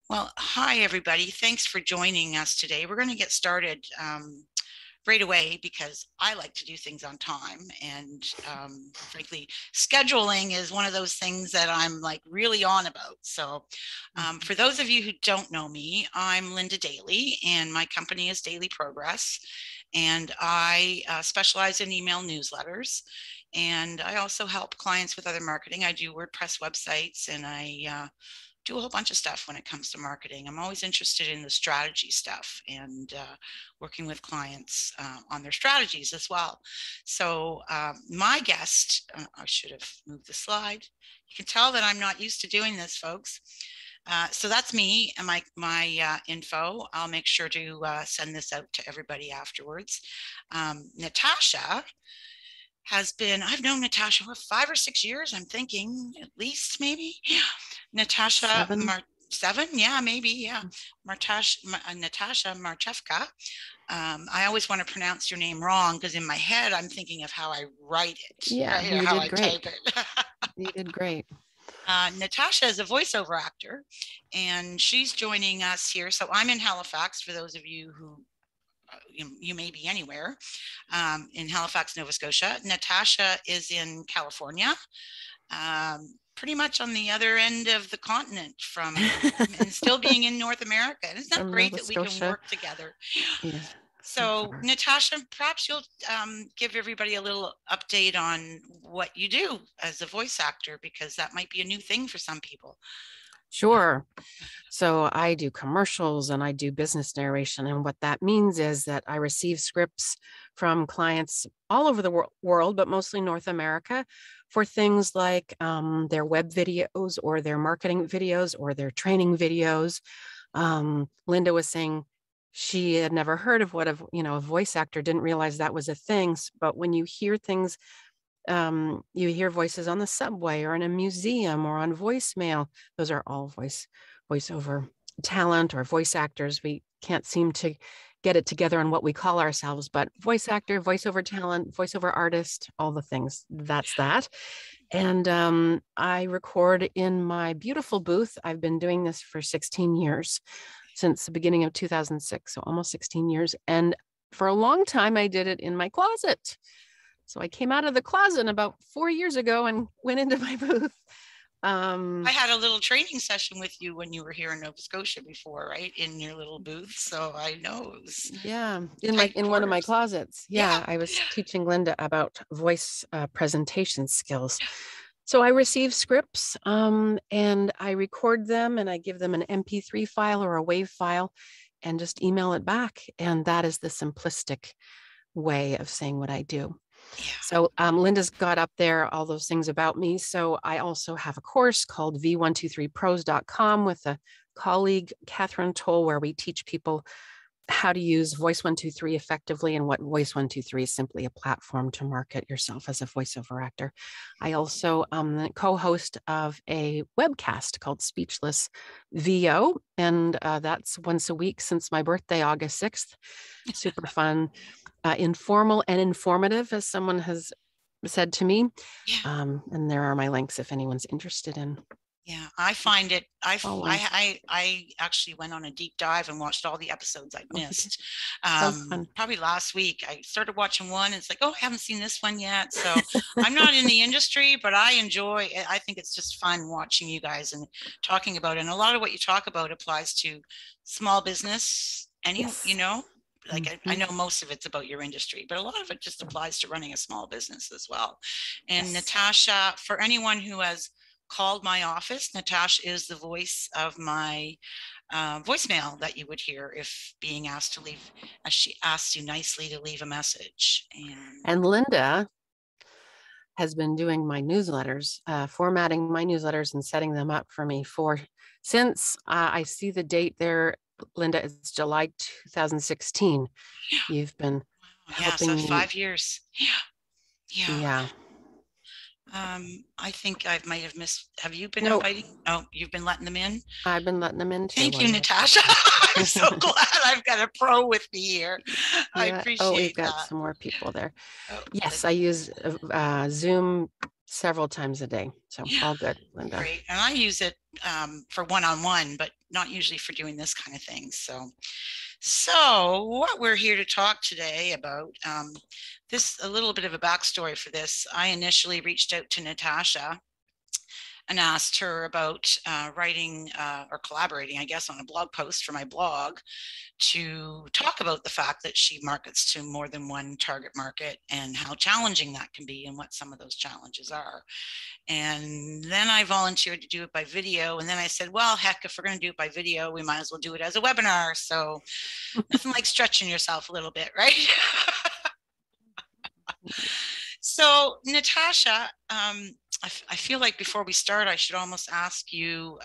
Well, hi, everybody. Thanks for joining us today. We're going to get started right away because I like to do things on time. And frankly, scheduling is one of those things that I'm like really on about. So for those of you who don't know me, I'm Linda Daley, and my company is Daily Progress. And I specialize in email newsletters. And I also help clients with other marketing. I do WordPress websites, and I do a whole bunch of stuff when it comes to marketing. I'm always interested in the strategy stuff and working with clients on their strategies as well. So my guest, I should have moved the slide. You can tell that I'm not used to doing this, folks. So that's me and my info. I'll make sure to send this out to everybody afterwards. Natasha I've known Natasha for 5 or 6 years, I'm thinking, at least, maybe. Natasha, 7, yeah, maybe, yeah. Natasha Marchewka. I always want to pronounce your name wrong because in my head I'm thinking of how I write it, Yeah, right? you How did I great. type it. You did great. Natasha is a voiceover actor, and she's joining us here. So I'm in Halifax, for those of you who you may be anywhere in Halifax, Nova Scotia. Natasha is in California, pretty much on the other end of the continent from and still being in North America. And isn't that From great Nova that we can Scotia. work together? Yeah. So, Natasha, perhaps you'll give everybody a little update on what you do as a voice actor, because that might be a new thing for some people. Sure. So I do commercials and I do business narration. And what that means is that I receive scripts from clients all over the world, but mostly North America, for things like their web videos or their marketing videos or their training videos. Linda was saying she had never heard of what a voice actor, didn't realize that was a thing. But when you hear things, you hear voices on the subway or in a museum or on voicemail. Those are all voiceover talent or voice actors. We can't seem to get it together on what we call ourselves, but voice actor, voiceover talent, voiceover artist, all the things. That's that. And I record in my beautiful booth. I've been doing this for 16 years, since the beginning of 2006, so almost 16 years. And for a long time, I did it in my closet. So I came out of the closet about 4 years ago and went into my booth. I had a little training session with you when you were here in Nova Scotia before, right? In your little booth. So I know it was in one of my closets. Yeah, I was teaching Linda about voice presentation skills. So I receive scripts and I record them and I give them an MP3 file or a WAV file and just email it back. And that is the simplistic way of saying what I do. Yeah. So Linda's got up there all those things about me. So I also have a course called v123pros.com with a colleague, Catherine Toll, where we teach people how to use Voice 123 effectively, and what Voice 123 is simply a platform to market yourself as a voiceover actor. I also am the co-host of a webcast called Speechless VO, and that's once a week since my birthday, August 6th. Super fun, informal and informative, as someone has said to me. Yeah. And there are my links if anyone's interested in. Yeah, I find it. I actually went on a deep dive and watched all the episodes I've missed. Probably last week. I started watching one, and it's like, oh, I haven't seen this one yet. So I'm not in the industry, but I enjoy it. I think it's just fun watching you guys and talking about it. And a lot of what you talk about applies to small business. Like I know most of it's about your industry, but a lot of it just applies to running a small business as well. And Natasha, for anyone who has called my office, Natasha is the voice of my voicemail that you would hear if being asked to leave, as she asks you nicely to leave a message. And Linda has been doing my newsletters, formatting my newsletters and setting them up for me since I see the date there, Linda, it's July 2016. You've been helping me. 5 years. Yeah. I think I might have missed. Have you been inviting? Oh, you've been letting them in? I've been letting them in too. Thank you, Natasha. I'm so glad I've got a pro with me here. I appreciate we've got some more people there. Yes, I use Zoom several times a day. So all good, Linda. Great. And I use it for one-on-one, but not usually for doing this kind of thing. So what we're here to talk today about, a little bit of a backstory for this. I initially reached out to Natasha and asked her about writing or collaborating, I guess, on a blog post for my blog to talk about the fact that she markets to more than one target market and how challenging that can be and what some of those challenges are. And then I volunteered to do it by video. And then I said, well, heck, if we're going to do it by video, we might as well do it as a webinar. So nothing like stretching yourself a little bit, right? So Natasha, I feel like before we start, I should almost ask you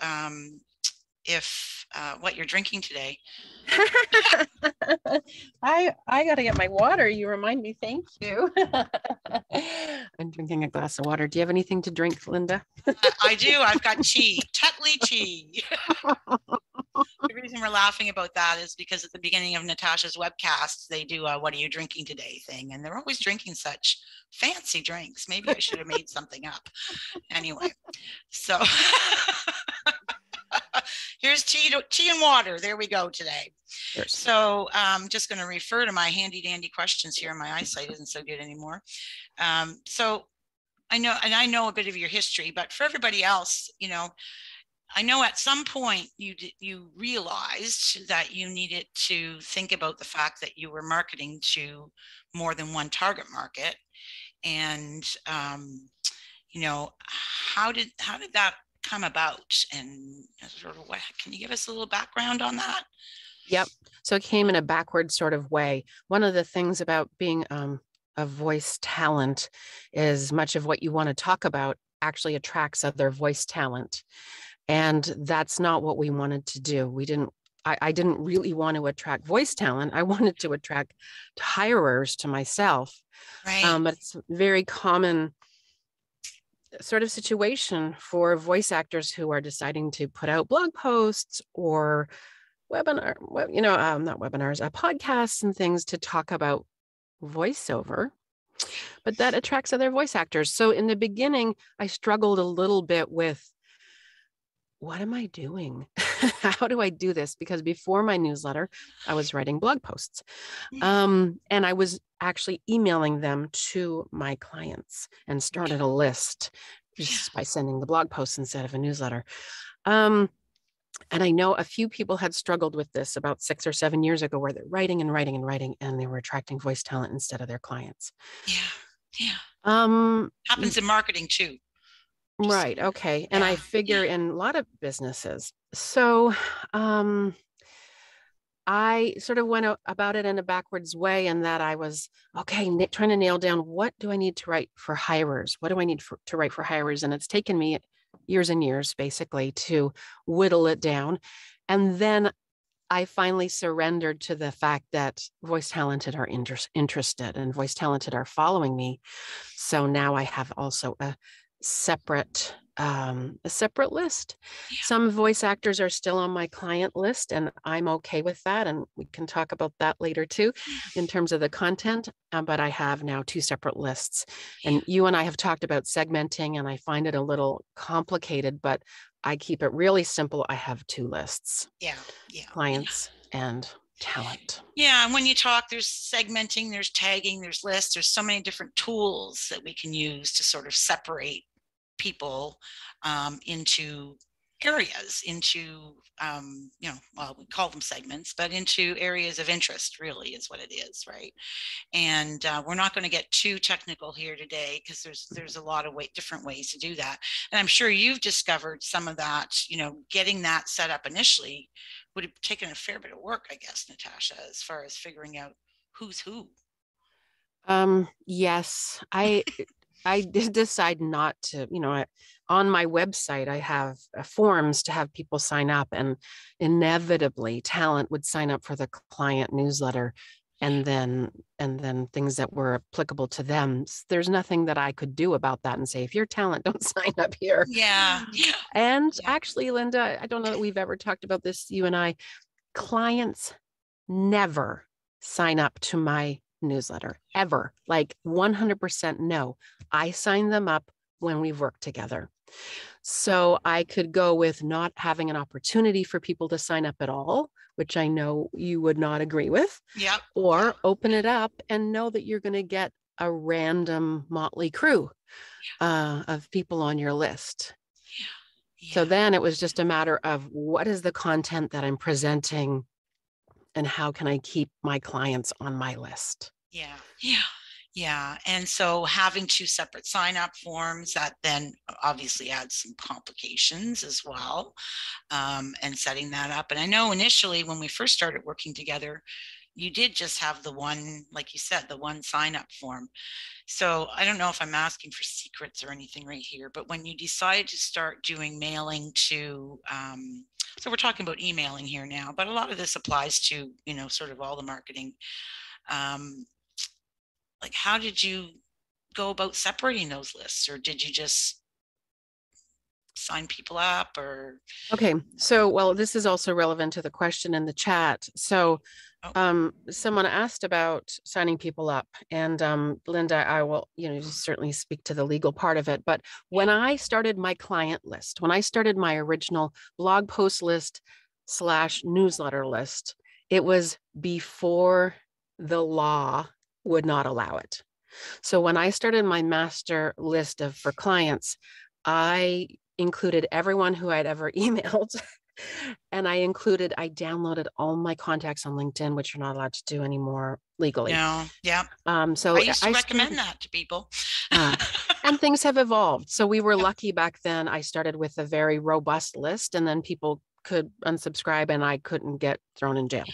if what you're drinking today. I got to get my water. You remind me. Thank you. I'm drinking a glass of water. Do you have anything to drink, Linda? I do. I've got tea, Tetley tea. The reason we're laughing about that is because at the beginning of Natasha's webcasts, they do a "What are you drinking today?" thing, and they're always drinking such fancy drinks. Maybe I should have made something up. Anyway, so here's tea and water. There we go today. Cheers. So I'm just going to refer to my handy dandy questions here. My eyesight isn't so good anymore. So I know a bit of your history, but for everybody else, I know at some point you realized that you needed to think about the fact that you were marketing to more than one target market, and how did that come about, and sort of what can you give us a little background on that? Yep. So it came in a backward sort of way. One of the things about being a voice talent is much of what you want to talk about actually attracts other voice talent. And that's not what we wanted to do. I didn't really want to attract voice talent. I wanted to attract hirers to myself. Right. But it's a very common sort of situation for voice actors who are deciding to put out blog posts or not webinars, podcasts and things to talk about voiceover. But that attracts other voice actors. So in the beginning, I struggled a little bit with, what am I doing? How do I do this? Because before my newsletter, I was writing blog posts. And I was actually emailing them to my clients and started a list just by sending the blog posts instead of a newsletter. And I know a few people had struggled with this about 6 or 7 years ago, where they're writing and writing and writing, and they were attracting voice talent instead of their clients. Yeah. Happens in marketing too. Right. Okay. And I figure in a lot of businesses. So I sort of went about it in a backwards way, in that I was, trying to nail down, what do I need to write for hirers? What do I need to write for hirers? And it's taken me years and years, basically, to whittle it down. And then I finally surrendered to the fact that voice talented are interested and voice talented are following me. So now I have also a separate list. Some voice actors are still on my client list, and I'm okay with that. And we can talk about that later too, in terms of the content. But I have now 2 separate lists, and you and I have talked about segmenting, and I find it a little complicated, but I keep it really simple. I have 2 lists. Clients and talent. Yeah. And when you talk, there's segmenting, there's tagging, there's lists, there's so many different tools that we can use to sort of separate people into areas, into we call them segments, but into areas of interest, really is what it is, right? And we're not going to get too technical here today, because there's a lot of different ways to do that. And I'm sure you've discovered some of that, getting that set up initially would have taken a fair bit of work, I guess, Natasha, as far as figuring out who's who. Yes, I did decide not to, on my website, I have forms to have people sign up, and inevitably talent would sign up for the client newsletter, and then things that were applicable to them. There's nothing that I could do about that and say, if you're talent, don't sign up here. And actually, Linda, I don't know that we've ever talked about this, you and I, clients never sign up to my newsletter ever, like 100% no. I sign them up when we've worked together. So I could go with not having an opportunity for people to sign up at all, which I know you would not agree with. Yep. Or Yep. open it up and know that you're going to get a random motley crew of people on your list. Yeah. So then it was just a matter of what is the content that I'm presenting and how can I keep my clients on my list? Yeah. Yeah. Yeah. And so having two separate sign up forms, that then obviously adds some complications as well, and setting that up. And I know initially when we first started working together, you did just have the one, like you said, the one sign up form. So I don't know if I'm asking for secrets or anything right here, but when you decided to start doing mailing to, so we're talking about emailing here now, but a lot of this applies to, sort of all the marketing. Like, how did you go about separating those lists, or did you just sign people up, or? Okay, so well, this is also relevant to the question in the chat. So someone asked about signing people up, and Linda, I will, certainly speak to the legal part of it. But when I started my client list, when I started my original blog post list / newsletter list, it was before the law would not allow it. So when I started my master list for clients, I included everyone who I'd ever emailed. And I downloaded all my contacts on LinkedIn, which you're not allowed to do anymore legally. No, yeah. So I used to recommend that to people. And things have evolved. So we were lucky back then. I started with a very robust list, and then people could unsubscribe and I couldn't get thrown in jail.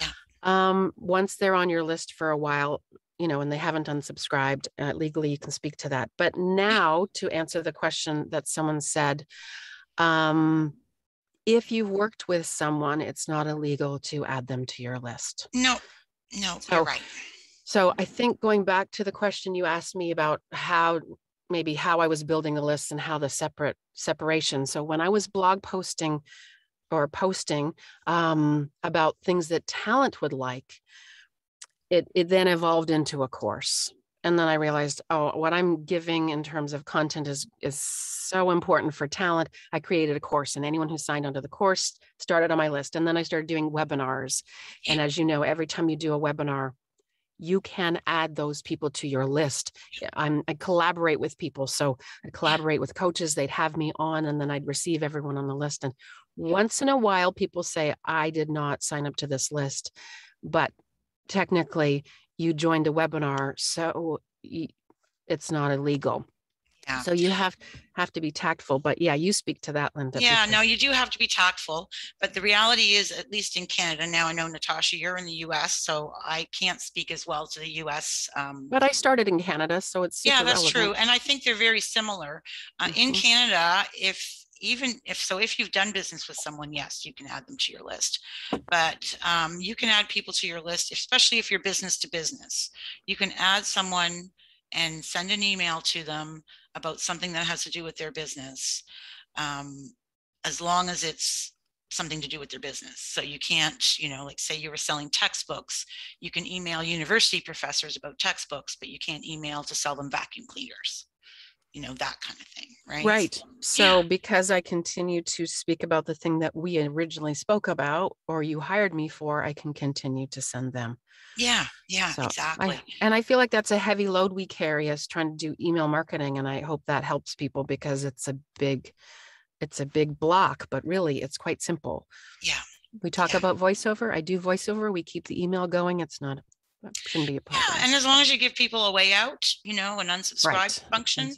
Yeah. Once they're on your list for a while, and they haven't unsubscribed, legally, you can speak to that. But now, to answer the question that someone said, if you've worked with someone, it's not illegal to add them to your list. No, you're right. So I think going back to the question you asked me about how I was building the list and how the separation. So when I was blog posting or posting about things that talent would like, it then evolved into a course. And then I realized, what I'm giving in terms of content is so important for talent. I created a course, and anyone who signed onto the course started on my list. And then I started doing webinars. And as you know, every time you do a webinar, you can add those people to your list. I collaborate with people. So I collaborate with coaches. They'd have me on, and then I'd receive everyone on the list. And once in a while, people say, I did not sign up to this list, but technically you joined a webinar, so it's not illegal. Yeah. So you have to be tactful. But yeah, you speak to that, Linda. Yeah, no, you do have to be tactful. But the reality is, at least in Canada, now I know, Natasha, you're in the US, so I can't speak as well to the US. But I started in Canada, so it's super that's relevant. true. And I think they're very similar. In Canada, if you've done business with someone, yes, you can add them to your list. But you can add people to your list, especially if you're business to business. You can add someone and send an email to them about something that has to do with their business, as long as it's something to do with their business. So you can't, like say you were selling textbooks, you can email university professors about textbooks, but you can't email to sell them vacuum cleaners. That kind of thing, right? Right. So because I continue to speak about the thing that we originally spoke about, or you hired me for, I can continue to send them. Yeah, so exactly. I feel like that's a heavy load we carry as trying to do email marketing. And I hope that helps people, because it's a big block, but really it's quite simple. Yeah. We talk about voiceover. I do voiceover. We keep the email going. That shouldn't be a problem. Yeah, and as long as you give people a way out, an unsubscribe function.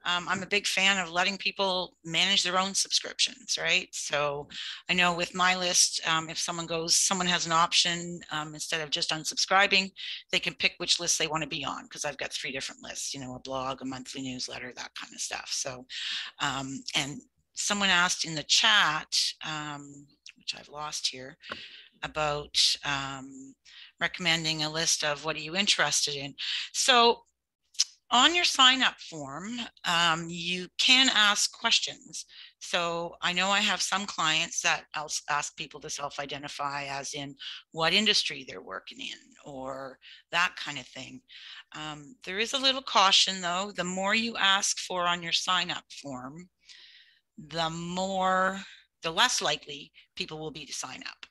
I'm a big fan of letting people manage their own subscriptions, right? So I know with my list, if someone has an option, instead of just unsubscribing, they can pick which list they want to be on, because I've got 3 different lists, a blog, a monthly newsletter, that kind of stuff. So, and someone asked in the chat, which I've lost here, about recommending a list of what are you interested in. So On your sign up form, you can ask questions. So I know I have some clients that I'll ask people to self-identify, as in what industry they're working in or that kind of thing. There is a little caution though. The more you ask for on your sign up form, the less likely people will be to sign up.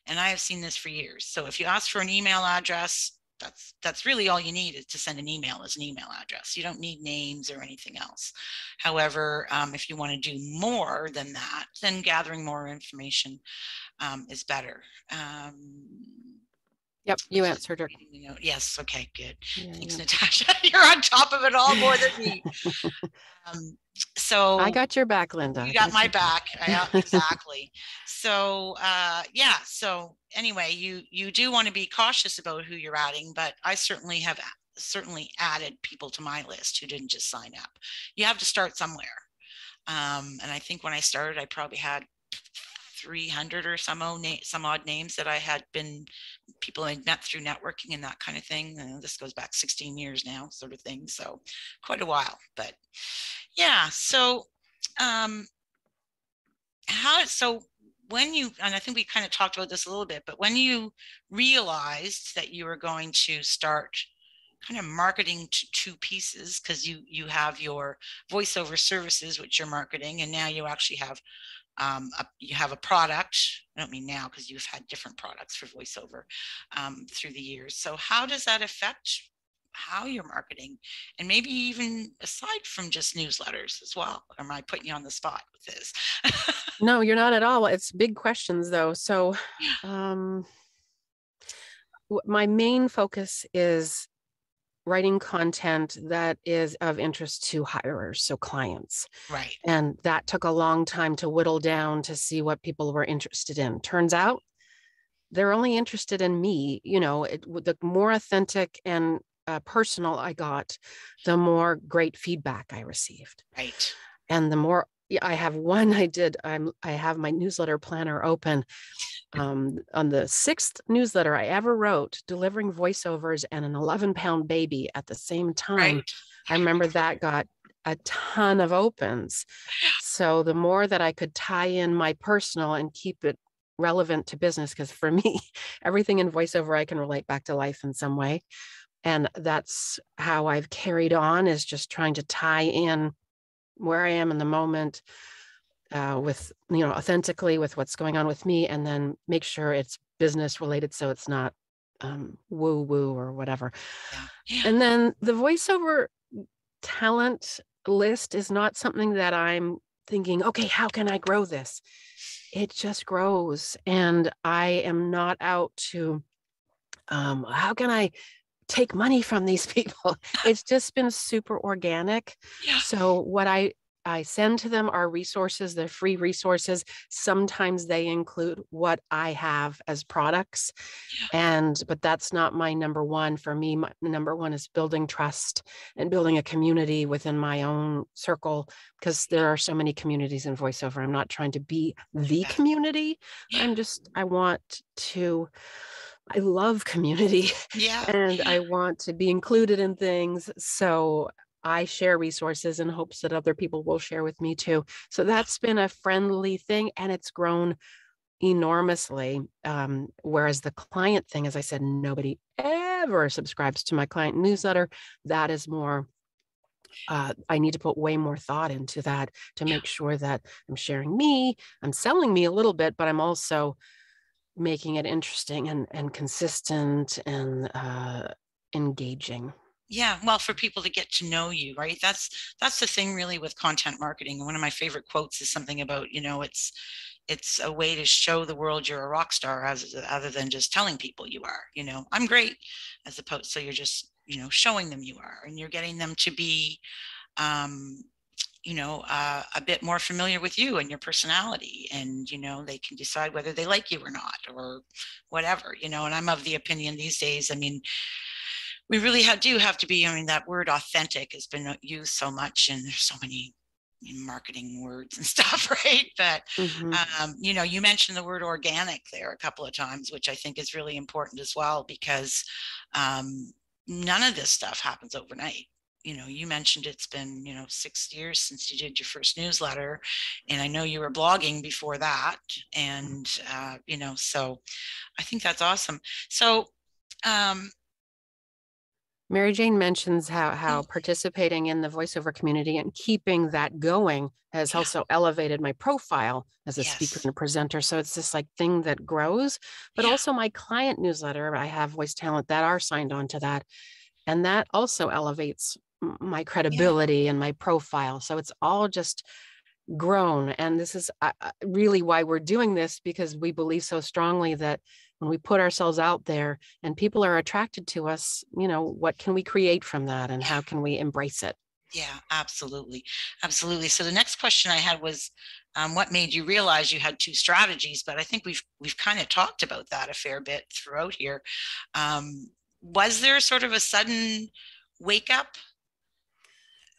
And I have seen this for years. So if you ask for an email address, that's really all you need, is to send an email as an email address. You don't need names or anything else. However, if you want to do more than that, then gathering more information is better. Yep, you answered her. Yes, okay, good. Yeah, Thanks, yeah. Natasha. You're on top of it all more than me. So I got your back, Linda. you got my back. Exactly. So yeah. So anyway, you do want to be cautious about who you're adding, but I certainly have added people to my list who didn't just sign up. You have to start somewhere. And I think when I started, I probably had 300 or some odd names that I had been people I'd met through networking and that kind of thing. And this goes back 16 years now, sort of thing. So quite a while, but yeah. So when you, and I think we kind of talked about this a little bit, but when you realized that you were going to start kind of marketing to two pieces, because you have your voiceover services, which you're marketing, and now you actually have a product. I don't mean now, because you've had different products for voiceover through the years. So how does that affect how you're marketing, and maybe even aside from just newsletters as well? Or am I putting you on the spot with this? No, you're not at all. It's big questions though. So my main focus is writing content that is of interest to hirers, so clients. Right. And that took a long time to whittle down to see what people were interested in. Turns out they're only interested in me. The more authentic and personal I got, the more great feedback I received. Right. And the more I have I have my newsletter planner open. On the 6th newsletter I ever wrote, delivering voiceovers and an 11-pound baby at the same time. Right. I remember that got a ton of opens. So the more that I could tie in my personal and keep it relevant to business, because for me, everything in voiceover I can relate back to life in some way. And that's how I've carried on, is just trying to tie in where I am in the moment with, authentically with what's going on with me, and then make sure it's business related, so it's not woo woo or whatever. Yeah. Yeah. And then the voiceover talent list is not something that I'm thinking, okay, how can I grow this? It just grows. And I am not out to, how can I take money from these people? It's just been super organic. Yeah. So what I send to them are resources. They're free resources. Sometimes they include what I have as products. Yeah. But that's not my number one. For me, my number one is building trust and building a community within my own circle, because there are so many communities in voiceover. I'm not trying to be the community. Yeah. I love community. Yeah. And I want to be included in things. So I share resources in hopes that other people will share with me too. So that's been a friendly thing, and it's grown enormously. Whereas the client thing, as I said, nobody ever subscribes to my client newsletter. That is more, I need to put way more thought into that to make sure that I'm sharing me, I'm selling me a little bit, but I'm also making it interesting and consistent and engaging. Yeah, well, for people to get to know you, right? That's the thing really with content marketing. And one of my favorite quotes is something about, it's a way to show the world you're a rock star, other than just telling people you are, I'm great, as opposed, so you're just, showing them you are, and you're getting them to be, a bit more familiar with you and your personality, and, they can decide whether they like you or not, or whatever, and I'm of the opinion these days, we really do have to be, that word authentic has been used so much, and there's so many marketing words and stuff, right? But, you mentioned the word organic there a couple of times, which I think is really important as well, because none of this stuff happens overnight. You mentioned it's been, 6 years since you did your first newsletter, and I know you were blogging before that. And, so I think that's awesome. So, Mary Jane mentions how participating in the voiceover community and keeping that going has also elevated my profile as a speaker yes, and a presenter. So it's this like thing that grows, but also my client newsletter, I have voice talent that are signed on to that. And that also elevates my credibility and my profile. So it's all just grown. And this is really why we're doing this, because we believe so strongly that when we put ourselves out there and people are attracted to us, what can we create from that and how can we embrace it? Yeah, absolutely. Absolutely. So the next question I had was, what made you realize you had two strategies? But I think we've kind of talked about that a fair bit throughout here. Was there sort of a sudden wake up?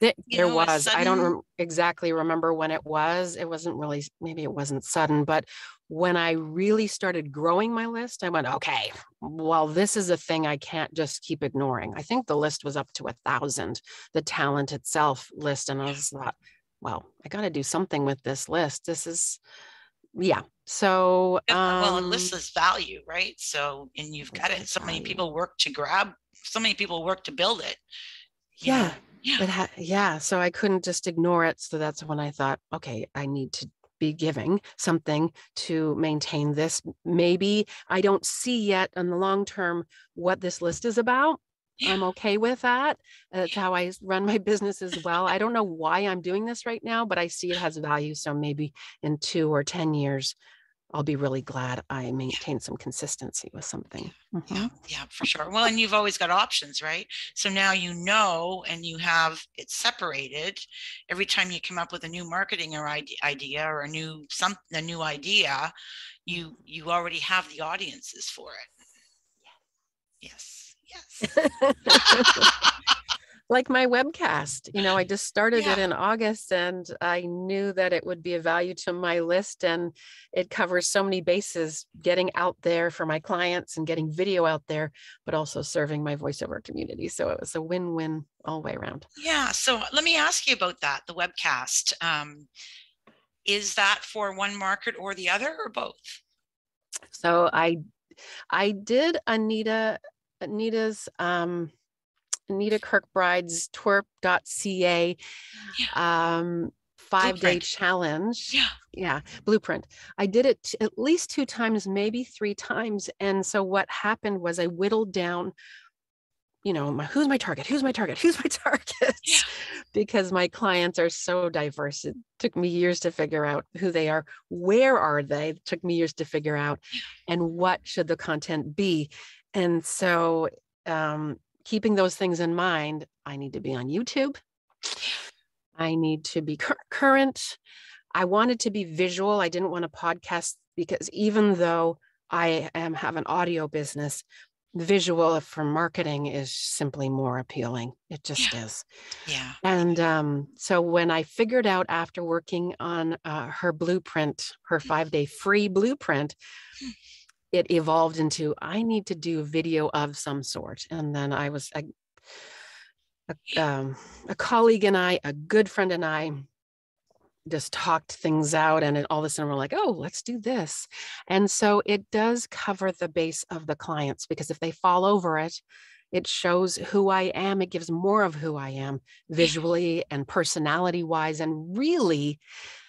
There was. I don't Sudden... exactly remember when it was. It wasn't really, maybe it wasn't sudden, but when I really started growing my list, I went, okay, well, this is a thing I can't just keep ignoring. I think the list was up to 1,000, the talent itself list. And I was thought, well, I got to do something with this list. This is, yeah. So, well, a list is value, right? So, and you've got it. So many people work to build it. Yeah. Yeah. So I couldn't just ignore it. So that's when I thought, okay, I need to be giving something to maintain this. Maybe I don't see yet in the long term what this list is about. I'm okay with that. That's how I run my business as well. I don't know why I'm doing this right now, but I see it has value. So maybe in 2 or 10 years, I'll be really glad I maintain some consistency with something. Yeah, for sure. Well, and you've always got options, right? So now and you have it separated. Every time you come up with a new marketing or idea or a new idea, you already have the audiences for it. Yes. Like my webcast, I just started it in August, and I knew that it would be of value to my list, and it covers so many bases, getting out there for my clients and getting video out there, but also serving my voiceover community. So it was a win-win all the way around. Yeah. So let me ask you about that, the webcast. Is that for one market or the other, or both? So I did Anita's Anita Kirkbride's twerp.ca 5-day challenge. Yeah, blueprint. I did it at least 2 times, maybe 3 times. And so what happened was I whittled down, who's my target? Because my clients are so diverse. It took me years to figure out who they are. Where are they? It took me years to figure out. And what should the content be? And so, keeping those things in mind, I need to be on YouTube. I need to be current. I wanted to be visual. I didn't want to podcast, because even though I have an audio business, the visual for marketing is simply more appealing. It just is. Yeah. And so when I figured out, after working on her blueprint, her 5-day free blueprint, it evolved into, I need to do video of some sort. And then I was a colleague and I, a good friend and I, just talked things out, and all of a sudden we're like, oh, let's do this. And so it does cover the base of the clients, because if they fall over it, it shows who I am. It gives more of who I am visually and personality wise. And really,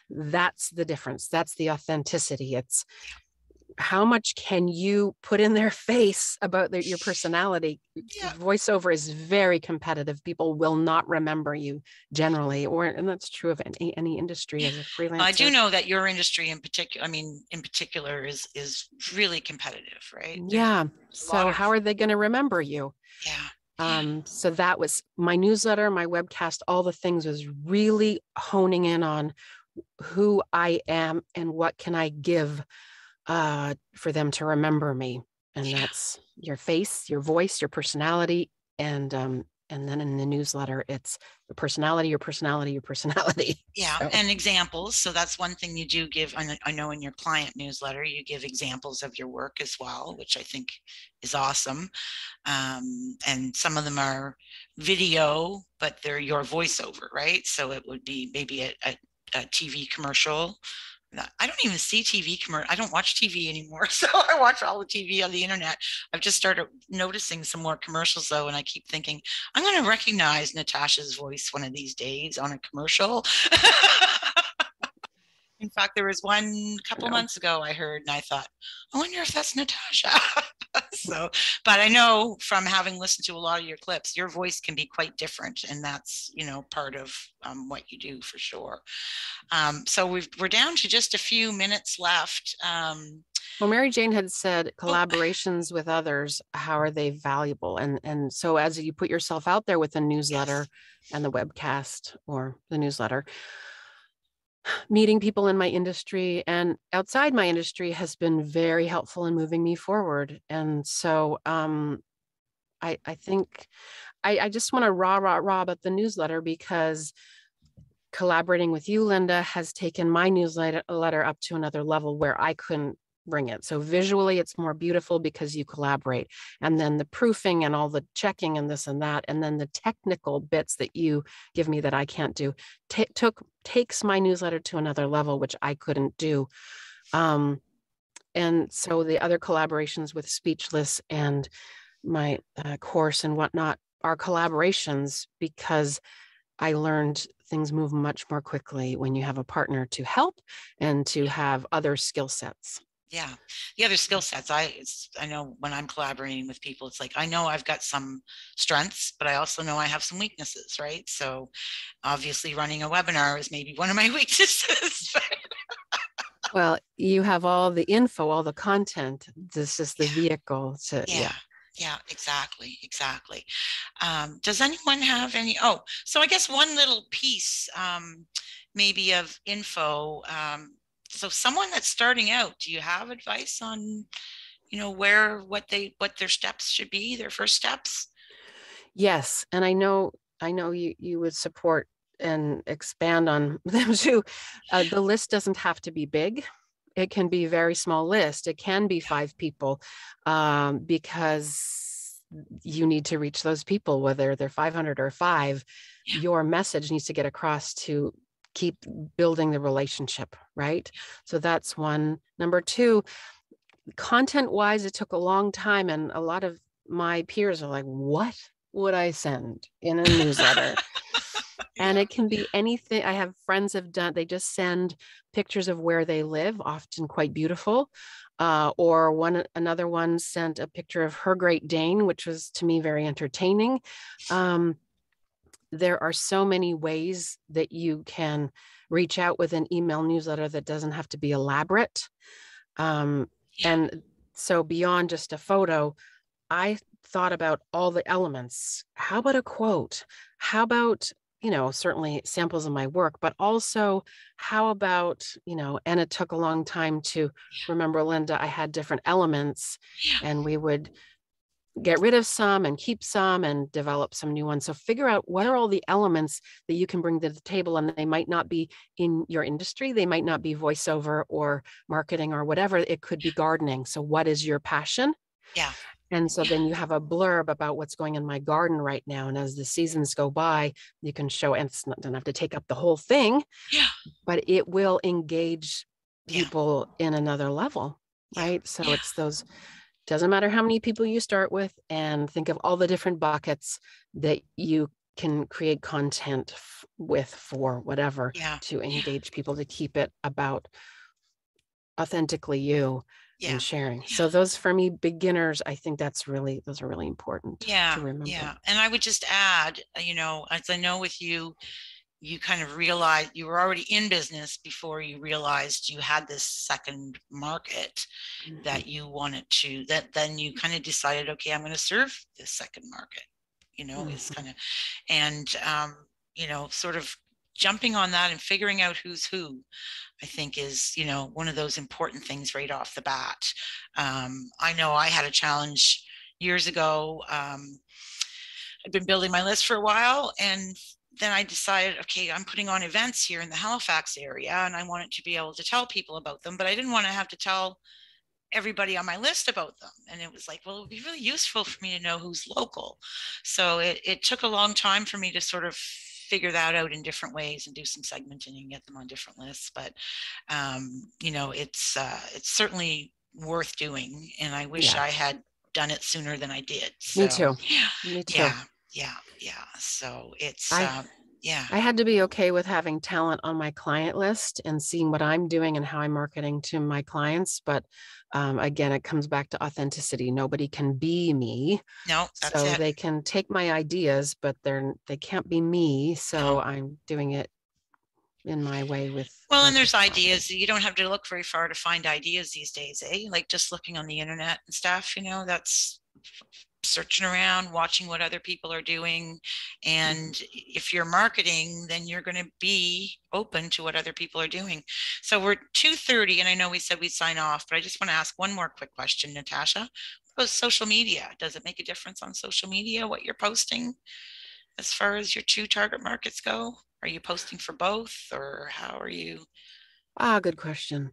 that's the difference. That's the authenticity. It's how much can you put in their face about your personality? Voiceover is very competitive. People will not remember you generally, and that's true of any industry as a freelancer. I do know that your industry in particular, is really competitive, right? Yeah. So how are they going to remember you? Yeah. So that was my newsletter, my webcast, all the things was really honing in on who I am and what can I give for them to remember me. And that's your face, your voice, your personality, and And then in the newsletter, it's your personality, your personality, your personality. Yeah, So. and examples. So that's one thing you do give. I know in your client newsletter, you give examples of your work as well, which I think is awesome. And some of them are video, but they're your voiceover, right? So it would be maybe a TV commercial. I don't even see TV commercial. I don't watch TV anymore. So I watch all the TV on the internet. I've just started noticing some more commercials though. And I keep thinking, I'm going to recognize Natasha's voice one of these days on a commercial. In fact, there was one couple months ago I heard, and I thought, I wonder if that's Natasha. So, but I know from having listened to a lot of your clips, your voice can be quite different, and that's part of what you do for sure. So we're down to just a few minutes left. Well, Mary Jane had said collaborations with others, how are they valuable? And so as you put yourself out there with the newsletter and the webcast or the newsletter, meeting people in my industry and outside my industry has been very helpful in moving me forward. And so I think I just want to rah about the newsletter, because collaborating with you, Linda, has taken my newsletter up to another level where I couldn't bring it. So visually, it's more beautiful because you collaborate. And then the proofing and all the checking and this and that, and then the technical bits that you give me that I can't do, takes my newsletter to another level, which I couldn't do. And so the other collaborations with Speechless and my course and whatnot are collaborations, because I learned things move much more quickly when you have a partner to help and to have other skill sets. Yeah, the other skill sets. I know when I'm collaborating with people, it's like I know I've got some strengths, but I also know I have some weaknesses, right? So obviously running a webinar is maybe one of my weaknesses. Well, you have all the info, all the content. This is the vehicle to, Yeah, exactly. Does anyone have any? Oh, so I guess one little piece, maybe of info. So someone that's starting out, do you have advice on, what their steps should be, their first steps? Yes, and I know you would support and expand on them too. The list doesn't have to be big. It can be a very small list. It can be 5 people, because you need to reach those people, whether they're 500 or 5. Your message needs to get across to keep building the relationship, right? So that's one. Number 2, content-wise, it took a long time, and a lot of my peers are like, what would I send in a newsletter? And it can be anything. I have friends have done, they just send pictures of where they live, often quite beautiful. Or another one sent a picture of her Great Dane, which was to me very entertaining. There are so many ways that you can reach out with an email newsletter that doesn't have to be elaborate. And so beyond just a photo, I thought about all the elements. How about a quote? How about, certainly samples of my work, but also how about, and it took a long time to remember, Linda, I had different elements and we would get rid of some and keep some and develop some new ones. So figure out what are all the elements that you can bring to the table, and they might not be in your industry. They might not be voiceover or marketing or whatever. It could be gardening. So what is your passion? Yeah. And so then you have a blurb about what's going in my garden right now. And as the seasons go by, you can show, and it doesn't have to take up the whole thing, but it will engage people in another level, right? So it's those, doesn't matter how many people you start with, and think of all the different buckets that you can create content with for whatever to engage people, to keep it about authentically you. And sharing. So those, for me, beginners, I think those are really important to remember. And I would just add, as I know with you, you kind of realized you were already in business before you realized you had this second market that you wanted to, that then you kind of decided, okay, I'm going to serve this second market, is kind of, and, sort of jumping on that and figuring out who's who, I think is, one of those important things right off the bat. I know I had a challenge years ago. I'd been building my list for a while, and then I decided, okay, I'm putting on events here in the Halifax area, and I wanted to be able to tell people about them, but I didn't want to have to tell everybody on my list about them. And it was like, well, it would be really useful for me to know who's local. So it took a long time for me to sort of figure that out in different ways and do some segmenting and get them on different lists. But it's certainly worth doing, and I wish I had done it sooner than I did. So, me too. Me too. Yeah. So it's I had to be okay with having talent on my client list and seeing what I'm doing and how I'm marketing to my clients. But again, it comes back to authenticity. Nobody can be me. No, that's so it. They can take my ideas, but they can't be me. So No. I'm doing it in my way with. Well, and there's ideas. You don't have to look very far to find ideas these days, eh? Like just looking on the internet and stuff, that's searching around, watching what other people are doing. And if you're marketing, then you're going to be open to what other people are doing. So we're 2:30, and I know we said we'd sign off, but I just want to ask one more quick question, Natasha. What about social media? Does it make a difference on social media, what you're posting as far as your two target markets go? Are you posting for both, or how are you? Good question.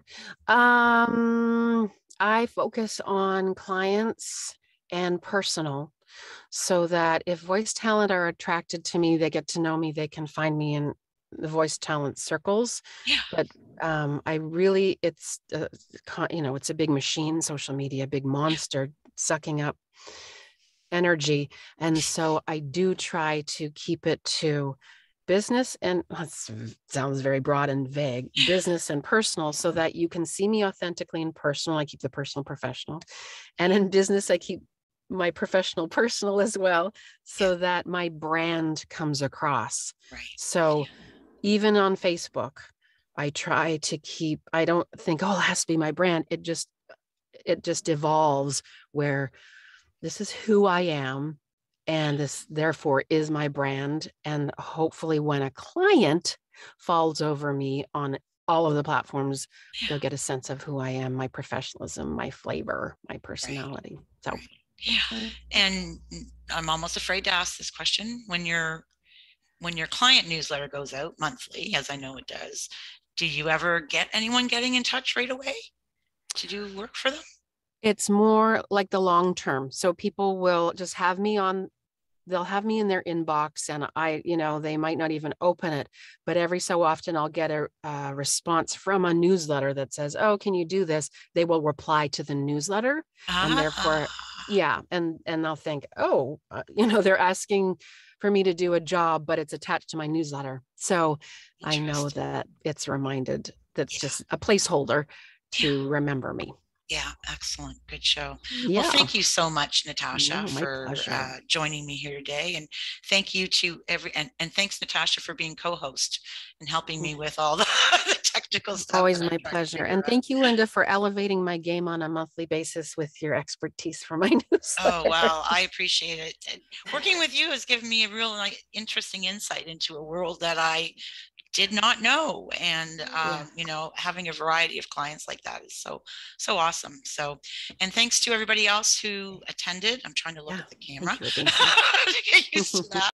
I focus on clients and personal, so that if voice talent are attracted to me, they get to know me, they can find me in the voice talent circles. Yeah. But I really, it's a big machine, social media, big monster sucking up energy. And so I do try to keep it to business, and sounds very broad and vague, business and personal, so that you can see me authentically in personal. I keep the personal professional, and in business I keep my professional personal as well, so that my brand comes across. Right. So even on Facebook, I try to keep, I don't think, oh, it has to be my brand. It just evolves, where this is who I am, and this therefore is my brand. And hopefully when a client falls over me on all of the platforms, they'll get a sense of who I am, my professionalism, my flavor, my personality. Right. Yeah. And I'm almost afraid to ask this question. When your client newsletter goes out monthly, as I know it does, do you ever get anyone getting in touch right away to do work for them? It's more like the long term. So people will just have me on, they'll have me in their inbox, and they might not even open it, but every so often I'll get a response from a newsletter that says, oh, can you do this? They will reply to the newsletter. And therefore, and they'll think, oh, they're asking for me to do a job, but it's attached to my newsletter. So I know that it's reminded, that's just a placeholder to remember me. Yeah, excellent. Good show. Yeah. Well, thank you so much, Natasha, for joining me here today. And thank you to and thanks, Natasha, for being co-host and helping me with all the technical stuff. Always my pleasure. And thank you, Linda, for elevating my game on a monthly basis with your expertise for my newsletter. Oh, well, I appreciate it. And working with you has given me a real interesting insight into a world that I did not know. And, having a variety of clients like that is so awesome. So, and thanks to everybody else who attended. I'm trying to look at the camera. To get used to that.